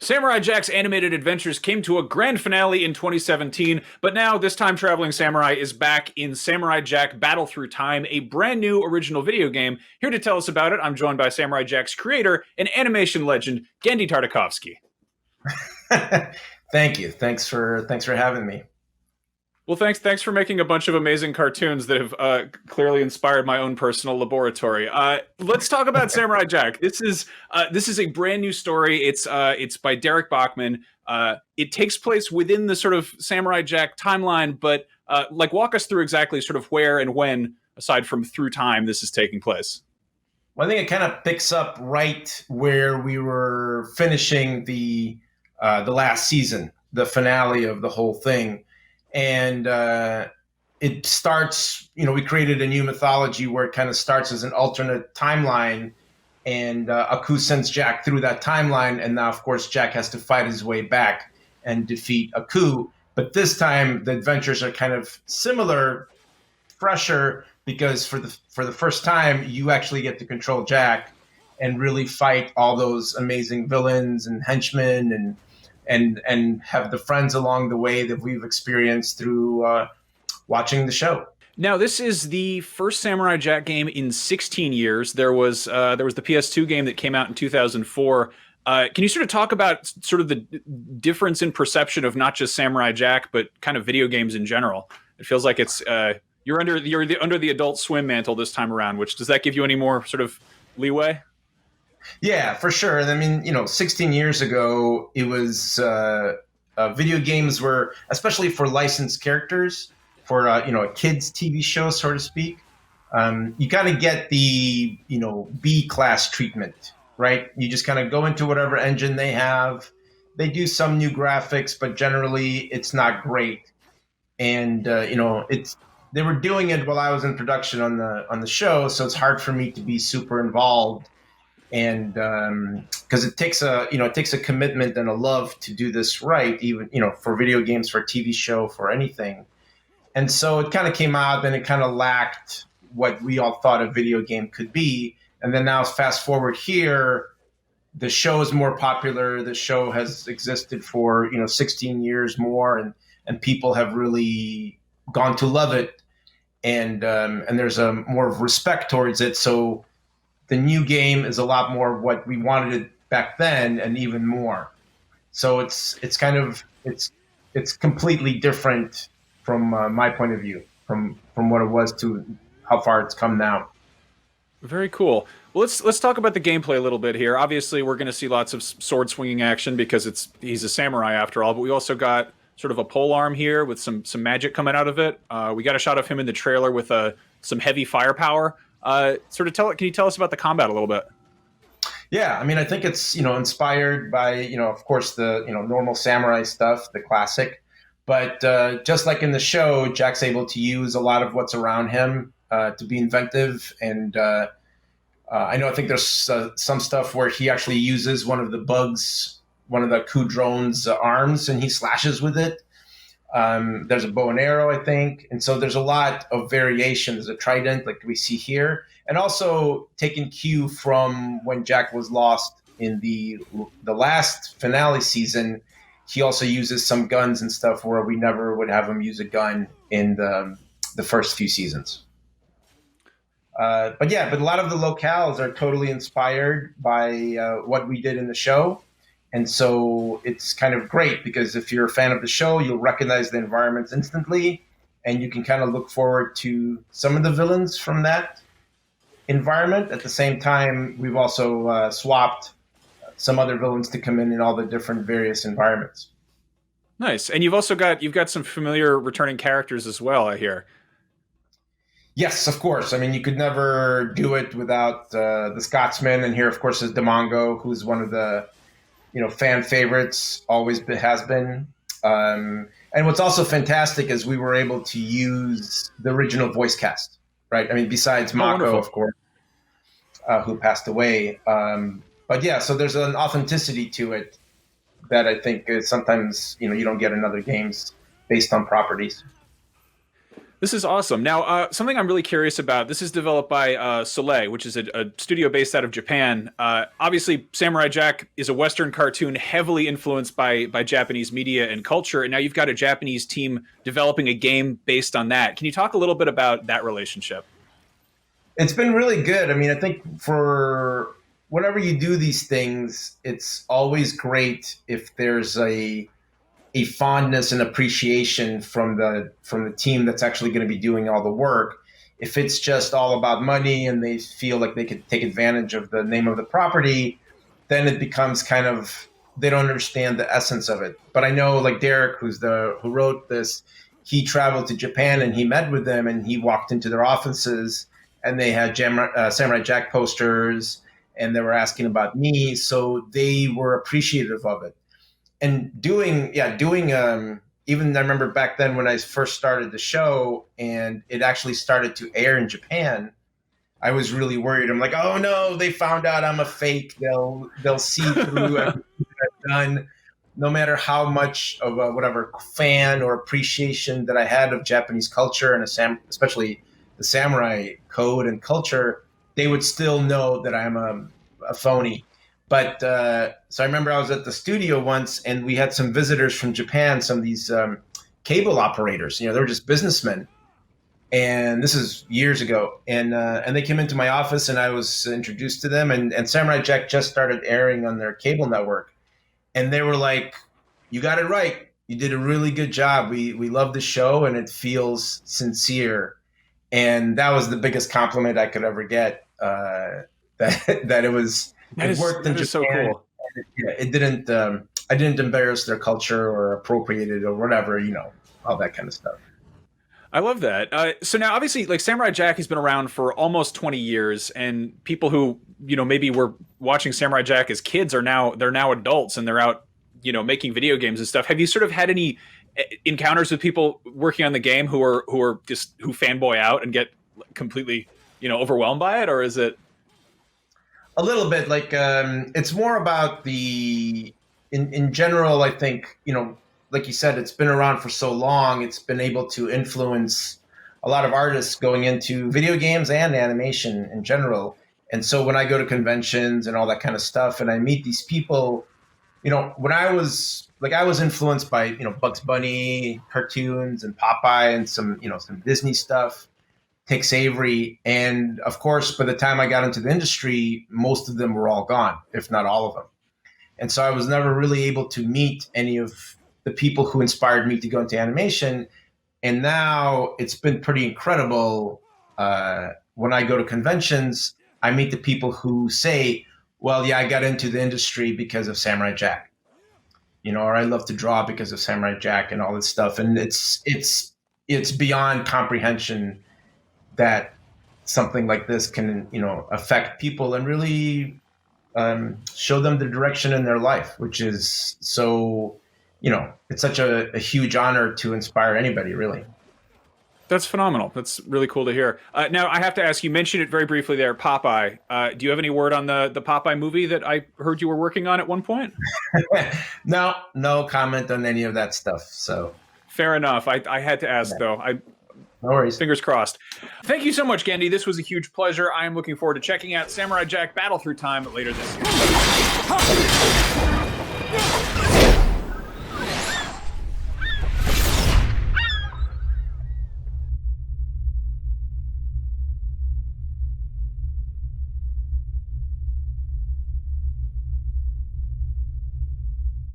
Samurai Jack's animated adventures came to a grand finale in 2017, but now this time traveling samurai is back in Samurai Jack Battle Through Time, a brand new original video game. Here to tell us about it, I'm joined by Samurai Jack's creator and animation legend, Gendy Tartakovsky. Thank you. Thanks for having me. Well, thanks for making a bunch of amazing cartoons that have clearly inspired my own personal laboratory. Let's talk about Samurai Jack. This is a brand new story. It's by Derek Bachman. It takes place within the sort of Samurai Jack timeline, but walk us through exactly sort of where and when, aside from through time, this is taking place. Well, I think it kind of picks up right where we were finishing the last season, the finale of the whole thing. And it starts, we created a new mythology where it kind of starts as an alternate timeline, and Aku sends Jack through that timeline, and now, of course, Jack has to fight his way back and defeat Aku. But this time, the adventures are kind of similar, fresher, because for the first time, you actually get to control Jack and really fight all those amazing villains and henchmen and have the friends along the way that we've experienced through watching the show. Now, this is the first Samurai Jack game in 16 years. There was the PS2 game that came out in 2004. Can you sort of talk about sort of the difference in perception of not just Samurai Jack, but kind of video games in general? It feels like it's you're under the Adult Swim mantle this time around. Which, does that give you any more sort of leeway? Yeah, for sure. I mean, 16 years ago, it was video games were, especially for licensed characters, for a kids' TV show, so to speak. You kind of get the B class treatment, right? You just kind of go into whatever engine they have. They do some new graphics, but generally it's not great. And they were doing it while I was in production on the show, so it's hard for me to be super involved. And because it takes a commitment and a love to do this right, even for video games, for a TV show, for anything. And so it kind of came out, and it kind of lacked what we all thought a video game could be. And then now, fast forward here, the show is more popular. The show has existed for 16 years more, and people have really gone to love it, and there's a more of respect towards it. So the new game is a lot more what we wanted it back then, and even more. So it's completely different from my point of view, from what it was to how far it's come now. Very cool. Well, let's talk about the gameplay a little bit here. Obviously, we're going to see lots of sword swinging action because he's a samurai after all. But we also got sort of a pole arm here with some magic coming out of it. We got a shot of him in the trailer with some heavy firepower. Can you tell us about the combat a little bit? Yeah, I mean, I think it's inspired by of course the normal samurai stuff, the classic, but just like in the show, Jack's able to use a lot of what's around him to be inventive, and I think there's some stuff where he actually uses one of the Ku drone's arms, and he slashes with it. There's a bow and arrow, I think. And so there's a lot of variation. There's a trident like we see here. And also taking cue from when Jack was lost in the last finale season, he also uses some guns and stuff where we never would have him use a gun in the first few seasons. But a lot of the locales are totally inspired by what we did in the show. And so it's kind of great because if you're a fan of the show, you'll recognize the environments instantly, and you can kind of look forward to some of the villains from that environment. At the same time, we've also swapped some other villains to come in all the different various environments. Nice. And you've got some familiar returning characters as well, I hear. Yes, of course. I mean, you could never do it without the Scotsman, and here, of course, is Demongo, who's one of the fan favorites, has been. And what's also fantastic is we were able to use the original voice cast, right? I mean, besides Mako, of course, who passed away. But yeah, so there's an authenticity to it that I think is sometimes, you don't get in other games based on properties. This is awesome. Now, something I'm really curious about. This is developed by Soleil, which is a studio based out of Japan. Obviously, Samurai Jack is a Western cartoon heavily influenced by Japanese media and culture, and now you've got a Japanese team developing a game based on that. Can you talk a little bit about that relationship? It's been really good. I mean, I think for whenever you do these things, it's always great if there's a fondness and appreciation from the team that's actually going to be doing all the work. If it's just all about money and they feel like they could take advantage of the name of the property, then it becomes kind of they don't understand the essence of it. But I know like Derek, who wrote this, he traveled to Japan and he met with them and he walked into their offices and they had Samurai Jack posters and they were asking about me, so they were appreciative of it and doing even I remember back then when I first started the show and it actually started to air in Japan, I was really worried. I'm like, oh no, they found out I'm a fake. They'll see through everything I've done, no matter how much of a whatever fan or appreciation that I had of Japanese culture and especially the samurai code and culture, they would still know that I'm a phony. But so I remember I was at the studio once, and we had some visitors from Japan, some of these cable operators. You know, they were just businessmen, and this is years ago. And they came into my office, and I was introduced to them. And Samurai Jack just started airing on their cable network, and they were like, "You got it right. You did a really good job. We love the show, and it feels sincere." And that was the biggest compliment I could ever get. That it was. It worked in Japan. So cool. It didn't. I didn't embarrass their culture or appropriate it or whatever. You know, all that kind of stuff. I love that. So now, obviously, like Samurai Jack has been around for almost 20 years, and people who maybe were watching Samurai Jack as kids they're now adults and they're out making video games and stuff. Have you sort of had any encounters with people working on the game who fanboy out and get completely overwhelmed by it, or is it? A little bit like it's more about in general. I think like you said, it's been around for so long. It's been able to influence a lot of artists going into video games and animation in general. And so when I go to conventions and all that kind of stuff, and I meet these people, when I was influenced by Bugs Bunny cartoons and Popeye and some Disney stuff. Tex Avery, and of course, by the time I got into the industry, most of them were all gone, if not all of them. And so I was never really able to meet any of the people who inspired me to go into animation. And now it's been pretty incredible. When I go to conventions, I meet the people who say, well, yeah, I got into the industry because of Samurai Jack, or I love to draw because of Samurai Jack and all this stuff. And it's beyond comprehension that something like this can, affect people and really show them the direction in their life, which is so, it's such a huge honor to inspire anybody, really. That's phenomenal. That's really cool to hear. Now, I have to ask, you mentioned it very briefly there, Popeye. Do you have any word on the Popeye movie that I heard you were working on at one point? No comment on any of that stuff. So fair enough. I had to ask, though. No worries. Fingers crossed. Thank you so much, Gandhi. This was a huge pleasure. I am looking forward to checking out Samurai Jack Battle Through Time later this year.